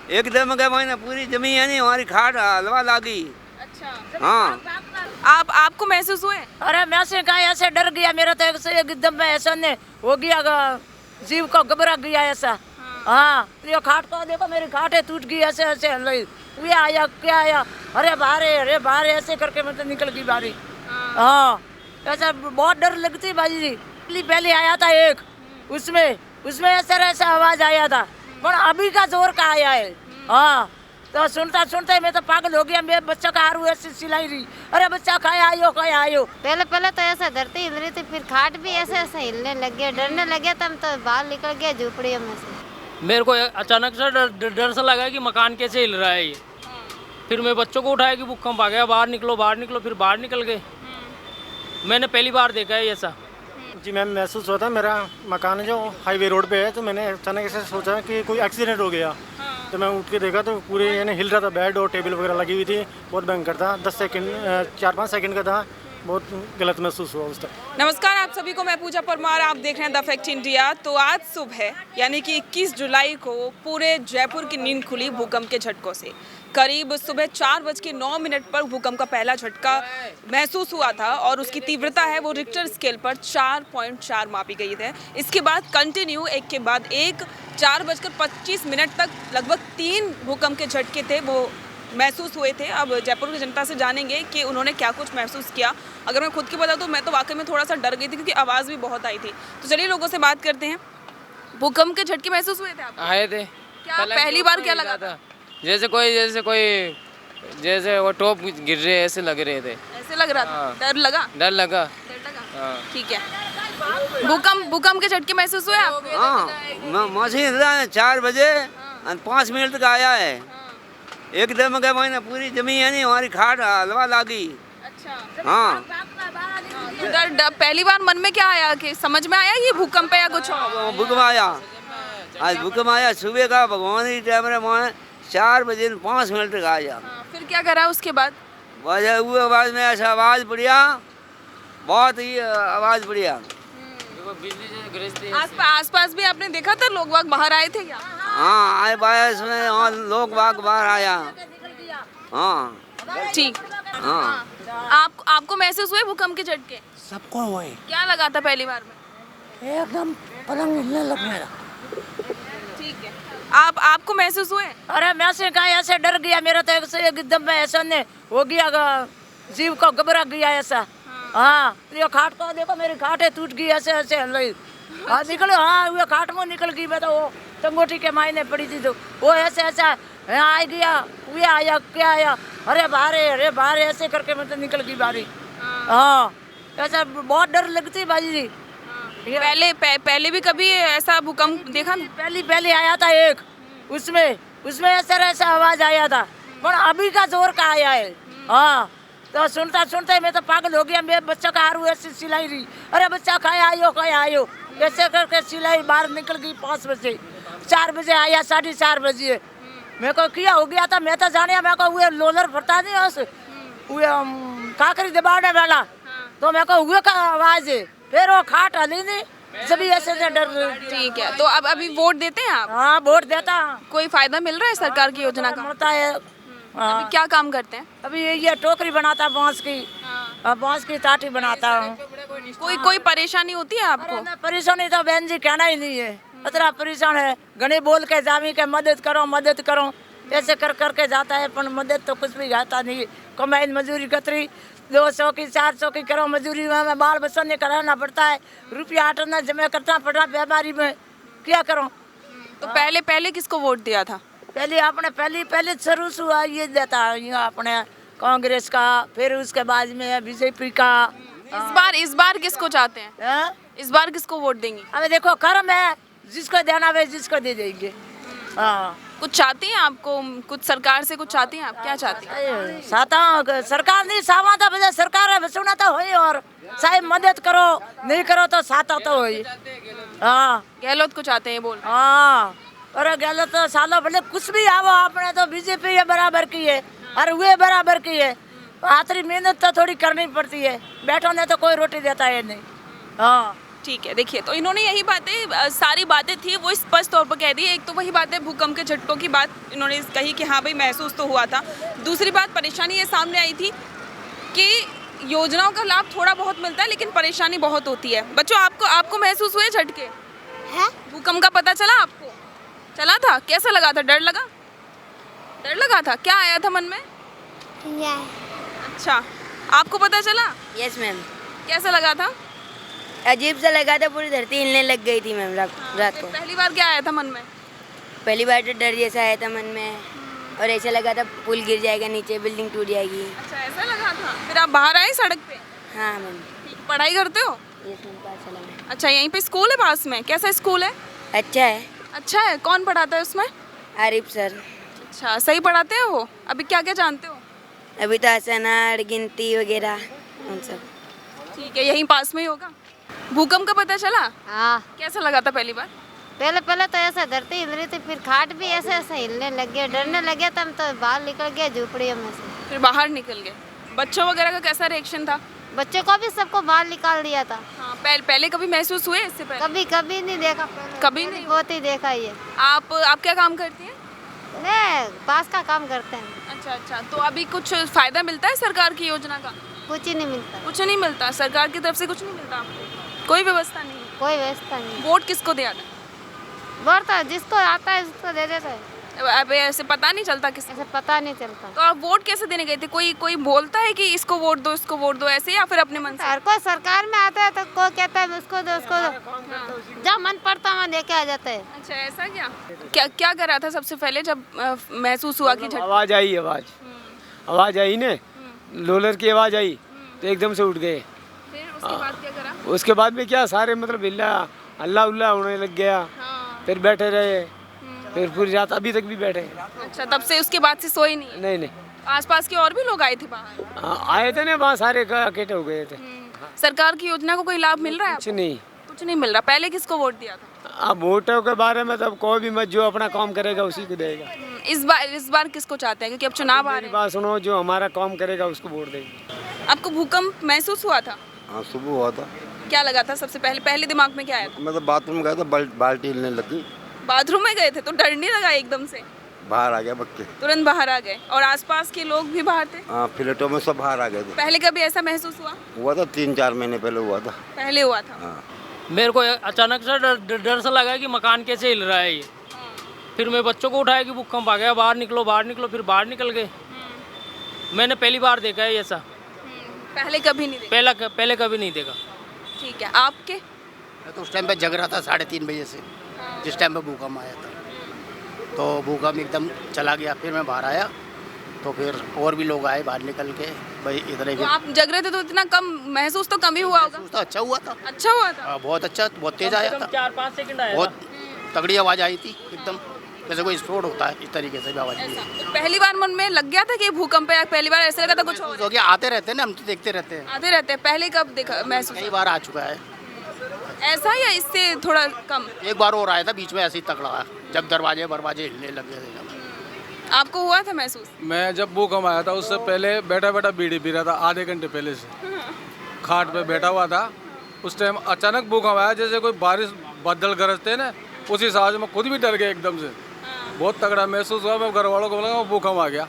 एकदम क्या मैंने पूरी जमी है नहीं हमारी खाट हलवा लागी। अच्छा, हाँ आपको महसूस हुए? अरे मैं से कहा ऐसे डर गया मेरा तो एकदम में ऐसा ने हो गया जीव को घबरा गया ऐसा। हाँ ये खाट को देखो मेरी खाट है टूट गई ऐसे ऐसे ये आया क्या आया अरे बाहर ऐसे करके मतलब निकल गई बारी। हाँ ऐसा बहुत डर लगती बाजी जी। पहले आया था एक उसमें ऐसा आवाज आया था पर अभी का जोर का आया है। हाँ तो सुनता मैं तो पागल हो गया। मेरे बच्चा का हारू ऐसे सिलाई रही अरे बच्चा खाया आयो। पहले तो ऐसा धरती हिल रही थी फिर खाट भी ऐसे हिलने लग गया डरने लगे तब तो बाहर निकल गया झोपड़ियों में से। मेरे को अचानक से डर सा लगा कि मकान कैसे हिल रहा है ये। फिर मैं बच्चों को उठाया कि भूकंप आ गया बाहर निकलो फिर बाहर निकल गए। मैंने पहली बार देखा है ऐसा। जी मैम महसूस हुआ था मेरा मकान जो हाईवे रोड पे है तो मैंने अचानक ऐसे सोचा कि कोई एक्सीडेंट हो गया। तो मैं उठ के देखा तो पूरे यानी हिल रहा था बेड और टेबल वगैरह लगी हुई थी। बहुत भयंकर था 4-5 सेकंड का था। बहुत गलत महसूस हुआ उस टाइम। नमस्कार आप सभी को, मैं पूजा परमार, आप देख रहे हैं द फैक्ट इंडिया। तो आज सुबह यानी कि 21 जुलाई को पूरे जयपुर की नींद खुली भूकंप के झटकों से। करीब सुबह 4:09 पर भूकंप का पहला झटका महसूस हुआ था और उसकी तीव्रता है वो रिक्टर स्केल पर 4.4 मापी गई है। इसके बाद कंटिन्यू एक के बाद एक 4:25 तक लगभग 3 भूकंप के झटके थे वो महसूस हुए थे। अब जयपुर की जनता से जानेंगे कि उन्होंने क्या कुछ महसूस किया। अगर मैं खुद की बता दूं मैं तो वाकई में थोड़ा सा डर गई थी क्योंकि आवाज़ भी बहुत आई थी। तो चलिए लोगों से बात करते हैं। भूकंप के झटके महसूस हुए थे आपको? आए थे। क्या पहली बार क्या लगा था? जैसे वो टॉप गिर रहे ऐसे लग रहे थे। ऐसे लग रहा था? डर लगा? डर लगा। ठीक है। भूकंप के झटके महसूस हुए आपको? हाँ मशीन 4 बजे 5 मिनट तक आया है। एकदम क्या मैंने पूरी जमी है नहीं हमारी खाट हलवा लागी। अच्छा। हाँ तो डर पहली बार मन में क्या आया कि समझ में आया ये भूकंप है या कुछ और? भूकंप आया। आज भूकंप आया सुबह का भगवान की टाइम में 4 बजे 5 मिनट तक आया। फिर क्या करा उसके बाद? वजह हुए आवाज़ में ऐसा आवाज़ बढ़िया बहुत ही आवाज़ बढ़िया। आसपास भी आपने देखा था लोग बाग बाहर आए थे क्या? हाँ आए बायस में और लोग बाहर आया। हाँ ठीक। हाँ आपको महसूस हुए भूकंप के झटके? सबको हुए क्या लगा था पहली बार में? एकदम पलंग हिलने लग मेरा। ठीक है। आपको महसूस हुए? अरे मैं से कहा ऐसे डर गया मेरा तो एकदम में ऐसा ने हो गया जीव को घबरा गया ऐसा। हाँ ये खाट को देखो मेरी खाट है टूट गई ऐसे हाँ निकलो। हाँ वो खाट में निकल गई। मैं तो वो टंगोटी के मायने पड़ी थी तो वो ऐसे आ गया ये आया क्या आया अरे बाहर ऐसे करके मतलब निकल गई बारी। हाँ ऐसा बहुत डर लगती बाजी जी। पहले भी कभी ऐसा भूकंप देखा ना? पहले आया था एक उसमें ऐसा आवाज आया था पर अभी का जोर का आया है। हाँ तो सुनता मैं तो पागल हो गया। मेरे बच्चा का हारू ऐसे सिलाई रही अरे बच्चा खाया आयो ऐसे करके सिलाई बाहर निकल गई। 5 बजे 4 बजे आया 4:30 बजे मेरे को क्या हो गया था मैं तो जाने मेरे को वो लोलर फरता नहीं उस काकरी दबाने वाला तो मेरे को हुए का आवाज है फिर वो खाट हली नहीं जब ऐसे डर। ठीक है। तो अब अभी वोट देते हैं आप? हाँ वोट देता। कोई फायदा मिल रहा है सरकार की योजना का? मिलता है। अभी क्या काम करते हैं? अभी ये टोकरी बनाता बांस की टाटी बनाता हूँ। कोई परेशानी होती है आपको? परेशानी तो बहन जी कहना ही नहीं है। इतना परेशान है घने बोल के जामी के मदद करो ऐसे कर जाता है पर मदद तो कुछ भी आता नहीं। कमाई मजदूरी कतरी 200 की 400 की करो मजदूरी में बाल बच्चों ने कराना पड़ता है। रुपया आटना जमा करना पड़ रहा बीमारी में क्या करो। तो पहले किसको वोट दिया था? पहले शुरू हुआ ये देता अपने कांग्रेस का फिर उसके बाद में बीजेपी का। इस बार किसको चाहते हैं? इस बार किसको वोट देंगी? अबे देखो कर्म है जिसको देना है जिसको दे देंगे। हाँ कुछ चाहती हैं आपको? कुछ सरकार से कुछ चाहती हैं आप? क्या चाहती हैं? साता सरकार नहीं सावा था बजा सरकार है बसुना तो होई और साहब मदद करो नहीं करो तो साता तो होई। हाँ गहलोत को चाहते हैं बोल? हाँ अरे गहलोत तो सालों भले कुछ भी आवो आपने तो बीजेपी ये बराबर की है और वे बराबर की है। आतरी मेहनत तो थोड़ी करनी पड़ती है। बैठो ने तो कोई रोटी देता है नहीं। हाँ ठीक है, देखिए तो इन्होंने यही बातें सारी बातें थी वो स्पष्ट तौर पर कह दी। एक तो वही बात है भूकंप के झटकों की बात इन्होंने कही कि हाँ भाई महसूस तो हुआ था। दूसरी बात परेशानी ये सामने आई थी कि योजनाओं का लाभ थोड़ा बहुत मिलता है लेकिन परेशानी बहुत होती है। बच्चों आपको महसूस हुए झटके? है भूकंप का पता चला आपको? चला था? कैसा लगा था? डर लगा? डर लगा था? क्या आया था मन में? अच्छा, आपको पता चला? यस मैम, कैसा लगा था? अजीब सा लगा था, पूरी धरती हिलने लग गई थी मैम रात को। पहली बार क्या आया था मन में? पहली बार तो डर जैसा आया था मन में और ऐसा लगा था पुल गिर जाएगा नीचे, बिल्डिंग टूट जाएगी। अच्छा, ऐसा लगा था। फिर आप बाहर आए सड़क पे? हाँ मैम। पढ़ाई करते हो? यस मैम, पाठशाला में। अच्छा, यहीं पे स्कूल है पास में? कैसा स्कूल है? अच्छा है। अच्छा है। कौन पढ़ाता है उसमें? आरिफ सर। अच्छा, सही पढ़ाते हैं वो? अभी क्या क्या जानते हो? अभी तो आसनार, गिनती वगैरह उन सब। ठीक है, यहीं पास में ही होगा। भूकंप का पता चला? हाँ, कैसा लगा था पहली बार? पहले तो ऐसा धरती हिल रही थी, फिर खाट भी ऐसे ऐसे हिलने लग गए, डरने लगे तो हम तो बाहर निकल गए झोपड़ियों में से। फिर बाहर निकल गए। बच्चों वगैरह का कैसा रिएक्शन था? बच्चों को भी सबको बाहर निकाल दिया था। हाँ, पहले कभी महसूस हुए इससे पहले? कभी कभी नहीं देखा पहले। कभी नहीं? बहुत ही देखा ये। आप क्या काम करती हैं? नहीं, पास का काम करते हैं। अच्छा, तो अभी कुछ फायदा मिलता है सरकार की योजना का? कुछ ही नहीं मिलता, कुछ नहीं मिलता सरकार की तरफ से? कुछ नहीं मिलता आपको? कोई व्यवस्था नहीं है? कोई व्यवस्था नहीं। वोट किसको दिया था? वोट तो जिसको आता है उसको दे देता है, अब ऐसे पता नहीं चलता किसी? ऐसे पता नहीं चलता। तो आप वोट कैसे देने गए थे? कोई बोलता है कि इसको वोट दो, इसको वोट दो, ऐसे, या फिर अपने मन से? हर कोई सरकार में आता है तो कोई कहता है उसको दो, उसको दो। जब मन पड़ता है वहाँ देके आ जाता है। अच्छा, ऐसा क्या कर रहा था सबसे पहले जब महसूस हुआ कि आवाज़ आवाज़ आई ने, लोलर की आवाज़ आई तो एकदम से उठ गए। फिर उसके बाद क्या करा? उसके बाद में क्या सारे मतलब अल्लाह उल्लाह होने लग गया। फिर बैठे रहे, फिर पूरी रात अभी तक भी बैठे हैं। अच्छा, तब से उसके बाद से सोए नहीं? नहीं। आसपास के और भी लोग आए थे बाहर? आए थे ना, वहाँ सारे इकट्ठे हो गए थे। सरकार की योजना को कोई लाभ मिल रहा है? कुछ नहीं, कुछ नहीं मिल रहा। पहले किसको वोट दिया था? अब वोटों के बारे में तब कोई भी मत, जो अपना काम करेगा उसी को देगा। इस बार किसको चाहते हैं, क्योंकि अब चुनाव आ रहे हैं? बात सुनो, जो हमारा काम करेगा उसको वोट देंगे। आपको भूकंप महसूस हुआ था? हाँ, सुबह हुआ था। क्या लगा था सबसे पहले दिमाग में क्या आया था? मैं तो बाथरूम गया था, बाल्टी हिलने लगी। बाथरूम में गए थे तो डर नहीं लगा एकदम से? बाहर आ गया बक्के, तुरंत बाहर आ गए। और आसपास के लोग भी बाहर थे? हाँ, फ्लैटों में सब बाहर आ गए थे। पहले कभी ऐसा महसूस हुआ था 3-4 महीने पहले हुआ था। पहले हुआ था? हाँ। मेरे को अचानक से डर सा लगा कि मकान कैसे हिल रहा है ये। फिर मैं बच्चों को उठाया कि भूकंप आ गया, बाहर निकलो। फिर बाहर निकल गए। मैंने पहली बार देखा है ऐसा। पहले कभी नहीं देखा? पहले कभी नहीं देखा। ठीक है, आपके? मैं तो उस टाइम पे जग रहा था 3:30 बजे से, जिस टाइम पे भूकंप आया था। तो भूकंप एकदम चला गया, फिर मैं बाहर आया तो फिर और भी लोग आए बाहर निकल के, भाई इधर ही। तो आप जग रहे थे तो इतना कम महसूस तो कम ही हुआ होगा? तो अच्छा हुआ था। अच्छा हुआ था? बहुत अच्छा, बहुत तेज आया था। 4-5 सेकंड आया। बहुत तगड़ी आवाज़ आई थी, एकदम जैसे कोई स्फोट होता है, इस तरीके से भी आवाज़ आई। तो पहली बार मन में लग गया था कि भूकंप है? पहली बार ऐसा लगा था कुछ और हो गया? आते रहते हैं ना, हम तो देखते रहते हैं। आते रहते हैं। पहले कब देखा महसूस? कई बार आ चुका है ऐसा, या इससे थोड़ा कम? एक बार और आया था बीच में, ऐसे ही तगड़ा, जब दरवाजे हिलने लगे थे। आपको हुआ था महसूस? मैं जब भूकंप आया था उससे पहले बैठा बीड़ी पी रहा था, आधे घंटे पहले से खाट पे बैठा हुआ था। उस टाइम अचानक भूकंप आया, जैसे कोई बारिश बादल गरजते ना, उसी हिसाब से मैं खुद भी डर गया एकदम से। बहुत तगड़ा महसूस हुआ। मैं घर वालों को बोला भूकंप आ गया,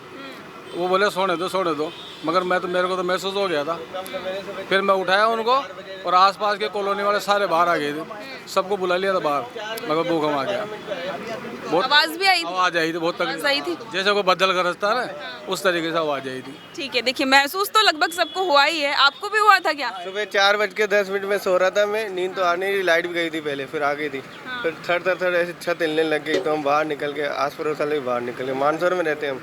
वो बोले सोने दो, मगर मेरे को तो महसूस हो गया था। फिर मैं उठाया उनको और आसपास के कॉलोनी वाले सारे बाहर आ गए थे, सबको बुला लिया था बाहर, मगर भूकंप आ गया। बहुत आवाज़ भी आई थी? आवाज़ आई थी, बहुत तगड़ी थी, जैसे कोई बदल गरजता है ना, उस तरीके से आवाज़ आई थी। ठीक है, देखिए महसूस तो लगभग सबको हुआ ही है। आपको भी हुआ था क्या? सुबह 4:10 में सो रहा था मैं, नींद तो आने ही, लाइट भी गई थी पहले, फिर आ गई थी। फिर थर ऐसे छत हिलने लग गई, तो हम बाहर निकल के, आस पड़ोस वाले भी बाहर निकल गए। मानसरोवर में रहते हम।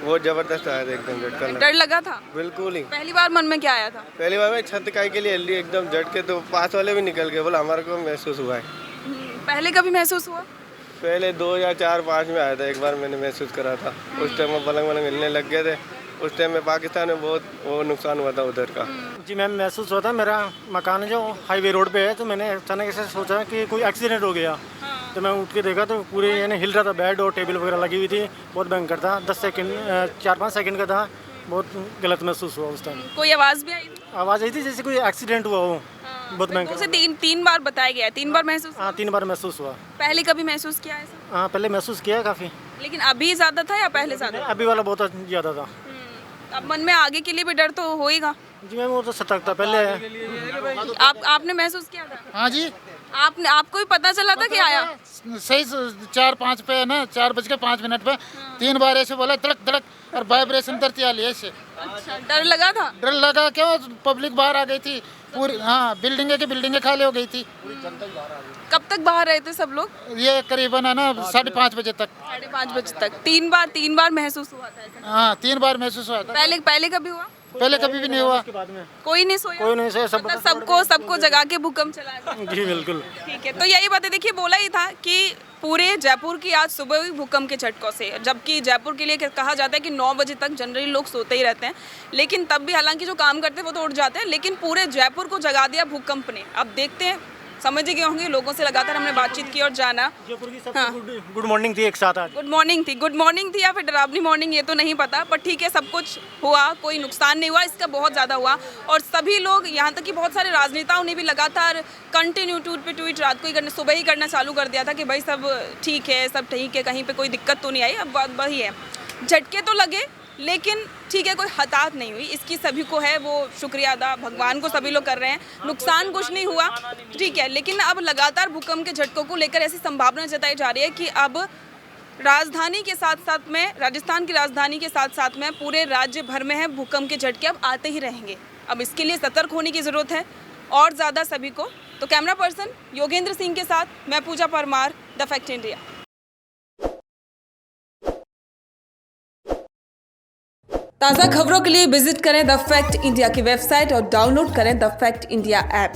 बहुत जबरदस्त आया था, एकदम झटका। डर लगा था? बिल्कुल ही। पहली बार मन में क्या आया था? पहली बार में छत काई के लिए हिल रही एकदम झटके, तो पास वाले भी निकल गए, बोला हमारे को महसूस हुआ है। पहले कभी महसूस हुआ? पहले 2004-5 में आया था, एक बार मैंने महसूस करा था। उस टाइम में पलंग हिलने लग गए थे। उस टाइम में पाकिस्तान में बहुत वो नुकसान हुआ था उधर का। जी मैम, महसूस हुआ था। मेरा मकान जो हाईवे रोड पे है, तो मैंने अचानक ऐसे सोचा कि कोई एक्सीडेंट हो गया। तो मैं उठ के देखा तो पूरे यानी हिल रहा था, बेड और टेबल वगैरह लगी हुई थी। बहुत भयंकर था। 4-5 सेकंड का था। बहुत गलत महसूस हुआ उस टाइम। कोई आवाज़ भी आई थी? आवाज़ आई थी जैसे कोई एक्सीडेंट हुआ हो। बहुत भयंकर। उसे तीन बार बताया गया है, 3 बार महसूस हाँ 3 बार महसूस हुआ। पहले कभी महसूस किया ऐसा? हाँ पहले महसूस किया काफ़ी। लेकिन अभी ज़्यादा था या पहले ज़्यादा? अभी वाला बहुत ज़्यादा था। अब मन में आगे के लिए भी डर तो होएगा। जी मैम वो तो सतर्कता पहले है। आपने महसूस किया था? हाँ जी, आपको भी पता चला था कि आया? सही 4-5 पे है ना, 4:05 पे 3 बार ऐसे बोला धड़क धड़क और वाइब्रेशन करती आ ऐसे। अच्छा, डर लगा था? डर लगा क्यों, पब्लिक बाहर आ गई थी पूरी। हाँ बिल्डिंगें खाली हो गई थी। कब तक बाहर रहे थे सब लोग? ये करीबन है ना 5:30 बजे तक। 5:30 बजे तक 3 बार महसूस हुआ था ऐसा? हाँ 3 बार महसूस हुआ था। पहले कभी हुआ? पहले कभी भी नहीं हुआ। कोई नहीं सोया? कोई नहीं सोया, मतलब सबको जगा के भूकंप चला गया। जी बिल्कुल। ठीक है, तो यही बात है। देखिए बोला ही था कि पूरे जयपुर की आज सुबह हुई भूकंप के झटकों से, जबकि जयपुर के लिए कहा जाता है कि 9 बजे तक जनरली लोग सोते ही रहते हैं, लेकिन तब भी हालांकि जो काम करते हैं वो तो उठ जाते हैं, लेकिन पूरे जयपुर को जगा दिया भूकंप ने। अब देखते हैं, समझ गए होंगे, लोगों से लगातार हमने बातचीत की और जाना। जयपुर की सबसे गुड मॉर्निंग थी एक साथ आज। गुड मॉर्निंग थी या फिर डरावनी मॉर्निंग ये तो नहीं पता, पर ठीक है सब कुछ हुआ, कोई नुकसान नहीं हुआ, इसका बहुत ज़्यादा हुआ। और सभी लोग, यहाँ तक कि बहुत सारे राजनेताओं ने भी लगातार कंटिन्यू ट्वीट रात को ही करना, सुबह ही करना चालू कर दिया था कि भाई सब ठीक है, कहीं पर कोई दिक्कत तो नहीं आई। अब बात वही है, झटके तो लगे लेकिन ठीक है, कोई हताहत नहीं हुई, इसकी सभी को है वो शुक्रिया अदा, भगवान को सभी लोग कर रहे हैं। नुकसान कुछ नहीं हुआ, ठीक है, लेकिन अब लगातार भूकंप के झटकों को लेकर ऐसी संभावना जताई जा रही है कि अब राजधानी के साथ साथ में, राजस्थान की राजधानी के साथ साथ में पूरे राज्य भर में है भूकंप के झटके अब आते ही रहेंगे। अब इसके लिए सतर्क होने की ज़रूरत है और ज़्यादा सभी को। तो कैमरा पर्सन योगेंद्र सिंह के साथ मैं पूजा परमार, द फैक्ट इंडिया। ताज़ा खबरों के लिए विजिट करें द फैक्ट इंडिया की वेबसाइट और डाउनलोड करें द फैक्ट इंडिया ऐप।